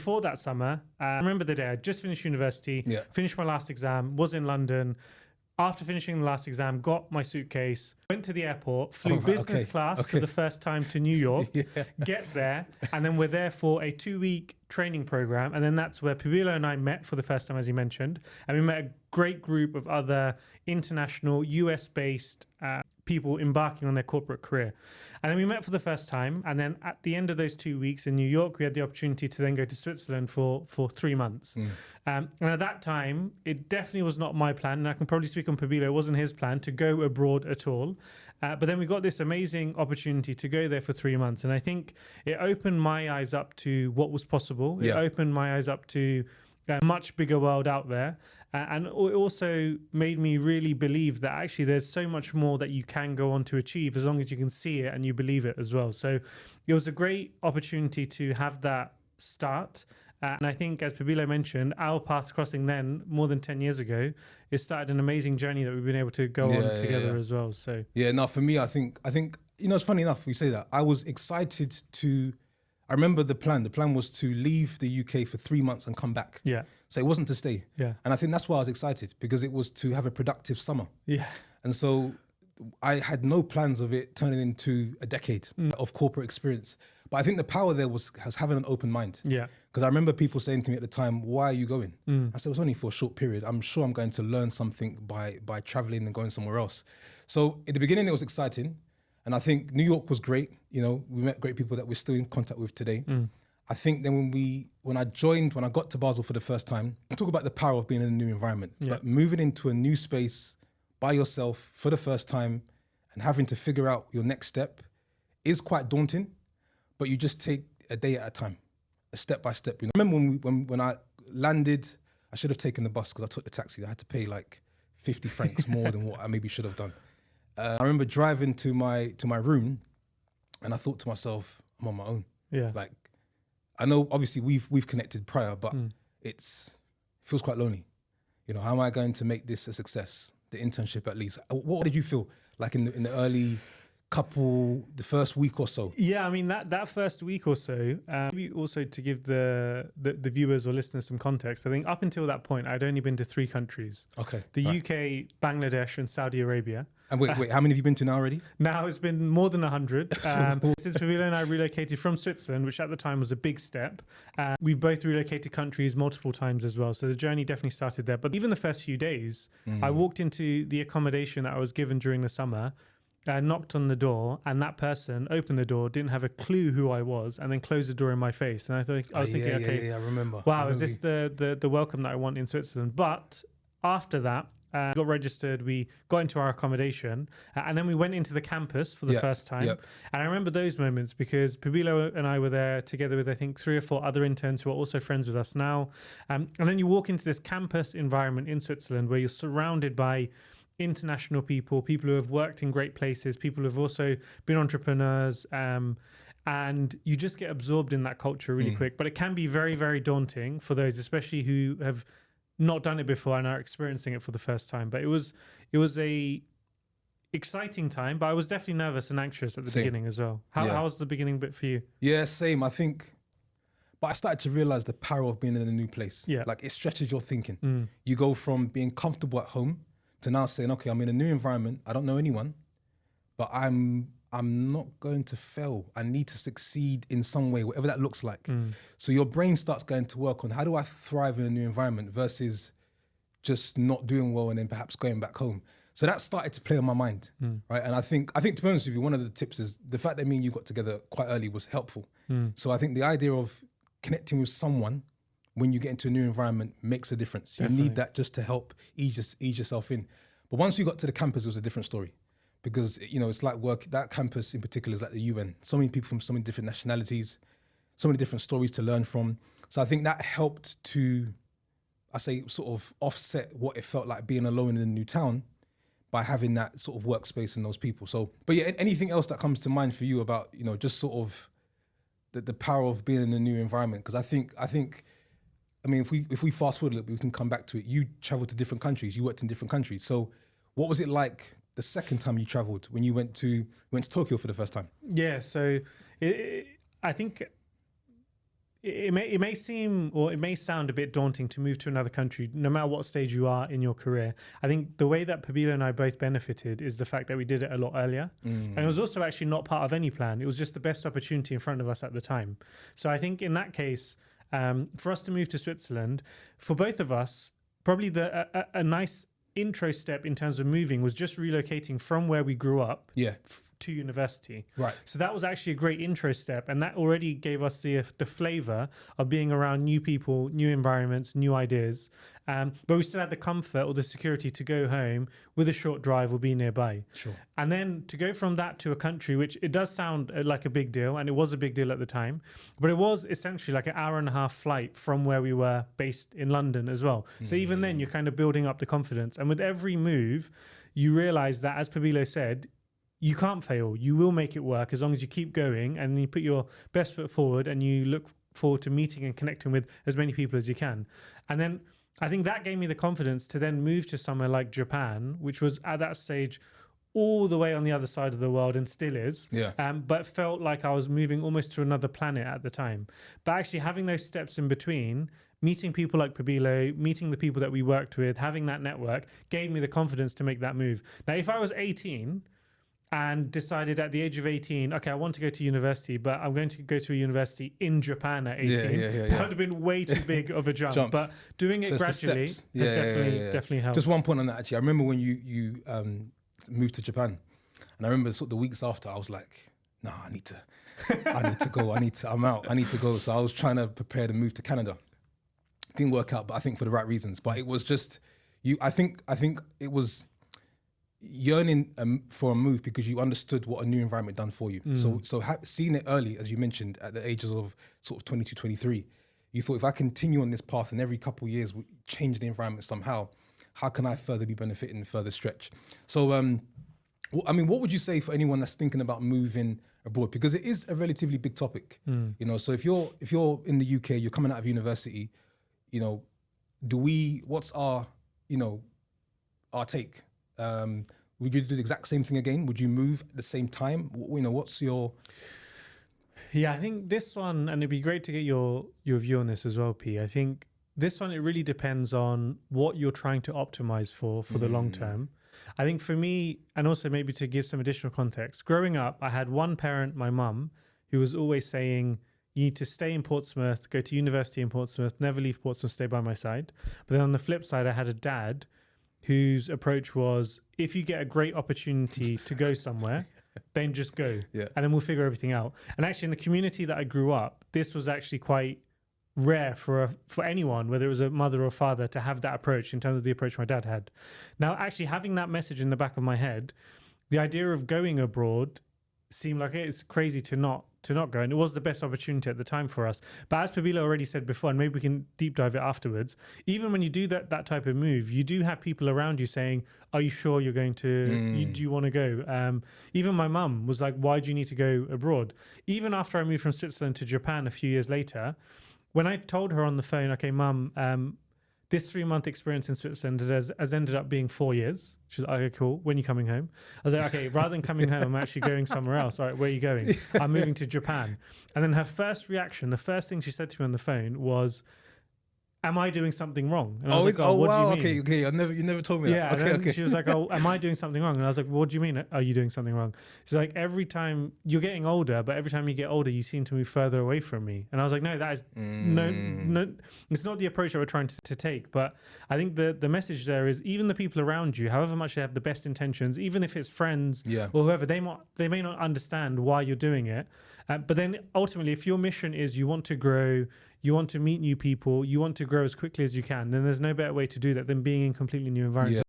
before that summer, I remember the day I just finished university, finished my last exam, was in London. After finishing the last exam, got my suitcase, went to the airport, flew business class for the first time to New York, get there, and then we're there for a 2-week training program. And then that's where Pabilo and I met for the first time, as you mentioned. And we met a great group of other international, US-based people embarking on their corporate career. And then we met for the first time. And then at the end of those 2 weeks in New York, we had the opportunity to then go to Switzerland for 3 months. And at that time, it definitely was not my plan. And I can probably speak on Pabilo, it wasn't his plan to go abroad at all. But then we got this amazing opportunity to go there for 3 months. And I think it opened my eyes up to what was possible. It opened my eyes up to a much bigger world out there. And it also made me really believe that actually there's so much more that you can go on to achieve as long as you can see it and you believe it as well. So it was a great opportunity to have that start. And I think, as Pabilo mentioned, our paths crossing then, more than 10 years ago, it started an amazing journey that we've been able to go on together as well. So no, for me, I think, you know, it's funny enough we say that. I was excited I remember the plan. The plan was to leave the UK for 3 months and come back. Yeah. So it wasn't to stay. Yeah. And I think that's why I was excited, because it was to have a productive summer. Yeah. And so I had no plans of it turning into a decade of corporate experience. But I think the power there was having an open mind. Yeah. Because I remember people saying to me at the time, "Why are you going?" I said, "It was only for a short period. I'm sure I'm going to learn something by traveling and going somewhere else." So at the beginning, it was exciting. And I think New York was great. You know, we met great people that we're still in contact with today. I think then when I got to Basel for the first time, I talk about the power of being in a new environment. But moving into a new space by yourself for the first time and having to figure out your next step is quite daunting, but you just take a day at a time, a step by step. You know, I remember when I landed, I should have taken the bus because I took the taxi. I had to pay like 50 francs more than what I maybe should have done. I remember driving to my room, and I thought to myself, I'm on my own. Yeah. Like, I know obviously we've connected prior, but it feels quite lonely. You know, how am I going to make this a success? The internship, at least. What did you feel like in the early the first week or so? Yeah, I mean that first week or so, maybe also to give the viewers or listeners some context, I think up until that point I'd only been to 3 countries. Okay. The UK, Bangladesh and Saudi Arabia. And wait, how many have you been to now already? Now it's been more than 100. Since Pabilo and I relocated from Switzerland, which at the time was a big step, we've both relocated countries multiple times as well. So the journey definitely started there. But even the first few days, I walked into the accommodation that I was given during the summer, knocked on the door, and that person opened the door, didn't have a clue who I was, and then closed the door in my face. And I was thinking, okay, I remember. Wow, is this the welcome that I want in Switzerland? But after that, got registered, we got into our accommodation, and then we went into the campus for the first time. And I remember those moments because Pabilo and I were there together with, I think, 3 or 4 other interns who are also friends with us now. And then you walk into this campus environment in Switzerland where you're surrounded by international people who have worked in great places, people who have also been entrepreneurs, and you just get absorbed in that culture really quick. But it can be very, very daunting for those, especially who have not done it before and are experiencing it for the first time. But it was a exciting time, but I was definitely nervous and anxious at the beginning as well. How was the beginning bit for you? Yeah, same. I think, but I started to realize the power of being in a new place. Yeah. Like, it stretches your thinking. You go from being comfortable at home to now saying, okay, I'm in a new environment. I don't know anyone, but I'm not going to fail. I need to succeed in some way, whatever that looks like. So your brain starts going to work on how do I thrive in a new environment versus just not doing well and then perhaps going back home. So that started to play on my mind, right? And I think to be honest with you, one of the tips is the fact that me and you got together quite early was helpful. So I think the idea of connecting with someone when you get into a new environment makes a difference. Definitely. You need that just to help ease yourself in. But once we got to the campus, it was a different story. Because, you know, it's like that campus in particular is like the UN. So many people from so many different nationalities, so many different stories to learn from. So I think that helped to, I say, sort of offset what it felt like being alone in a new town by having that sort of workspace and those people. So, but yeah, anything else that comes to mind for you about, you know, just sort of the power of being in a new environment? Because I think, I mean, if we fast forward a little bit, we can come back to it. You traveled to different countries, you worked in different countries. So what was it like the second time you traveled when you went to Tokyo for the first time? Yeah, so I think it may seem, or it may sound a bit daunting to move to another country, no matter what stage you are in your career. I think the way that Pabilo and I both benefited is the fact that we did it a lot earlier. And it was also actually not part of any plan. It was just the best opportunity in front of us at the time. So I think in that case, for us to move to Switzerland, for both of us, probably a nice intro step in terms of moving was just relocating from where we grew up to university. Right. So that was actually a great intro step, and that already gave us the flavor of being around new people, new environments, new ideas. But we still had the comfort or the security to go home with a short drive or be nearby. Sure. And then to go from that to a country, which it does sound like a big deal, and it was a big deal at the time, but it was essentially like an hour and a half flight from where we were based in London as well. So even then, you're kind of building up the confidence. And with every move, you realize that, as Pabilo said, you can't fail. You will make it work as long as you keep going and you put your best foot forward and you look forward to meeting and connecting with as many people as you can. And then I think that gave me the confidence to then move to somewhere like Japan, which was at that stage all the way on the other side of the world and still is. But felt like I was moving almost to another planet at the time. But actually having those steps in between, meeting people like Pabilo, meeting the people that we worked with, having that network gave me the confidence to make that move. Now, if I was 18 and decided at the age of 18, okay, I want to go to university, but I'm going to go to a university in Japan at 18. That would have been way too big of a jump. But doing it gradually has definitely helped. Just one point on that, actually. I remember when you moved to Japan, and I remember sort of the weeks after, I was like, no, I need to go. I'm out. I need to go. So I was trying to prepare to move to Canada. Didn't work out, but I think for the right reasons. But it was just I think it was yearning for a move because you understood what a new environment done for you. So seeing it early, as you mentioned, at the ages of sort of 22, 23, you thought, if I continue on this path and every couple of years we change the environment somehow, how can I further be benefiting further stretch? So, I mean, what would you say for anyone that's thinking about moving abroad? Because it is a relatively big topic, you know. So if you're in the UK, you're coming out of university, you know, what's our take? Would you do the exact same thing again? Would you move at the same time? You know, what's your... Yeah, I think this one, and it'd be great to get your view on this as well, P. I think this one, it really depends on what you're trying to optimize for the long term. I think for me, and also maybe to give some additional context, growing up, I had one parent, my mum, who was always saying, you need to stay in Portsmouth, go to university in Portsmouth, never leave Portsmouth, stay by my side. But then on the flip side, I had a dad whose approach was, if you get a great opportunity to go somewhere, then just go. And then we'll figure everything out. And actually in the community that I grew up, this was actually quite rare for anyone, whether it was a mother or father, to have that approach in terms of the approach my dad had. Now, actually having that message in the back of my head, the idea of going abroad seemed like it's crazy to not go, and it was the best opportunity at the time for us. But as Pabilo already said before, and maybe we can deep dive it afterwards, even when you do that type of move, you do have people around you saying, are you sure you're going to do you want to go? Even my mum was like, why do you need to go abroad? Even after I moved from Switzerland to Japan a few years later, when I told her on the phone, okay, mum, this 3-month experience in Switzerland has ended up being 4 years. She's like, okay, cool. When are you coming home? I was like, okay, rather than coming home, I'm actually going somewhere else. All right, where are you going? I'm moving to Japan. And then her first reaction, the first thing she said to me on the phone was, am I doing something wrong? And I was like, what do you mean? Okay. You never told me that. Okay. She was like, oh, am I doing something wrong? And I was like, what do you mean, are you doing something wrong? She's like, every time you're getting older, but every time you get older, you seem to move further away from me. And I was like, no, that is no, it's not the approach that we're trying to take. But I think the message there is, even the people around you, however much they have the best intentions, even if it's friends or whoever, they may not understand why you're doing it. But then ultimately, if your mission is you want to grow, you want to meet new people, you want to grow as quickly as you can, then there's no better way to do that than being in completely new environments.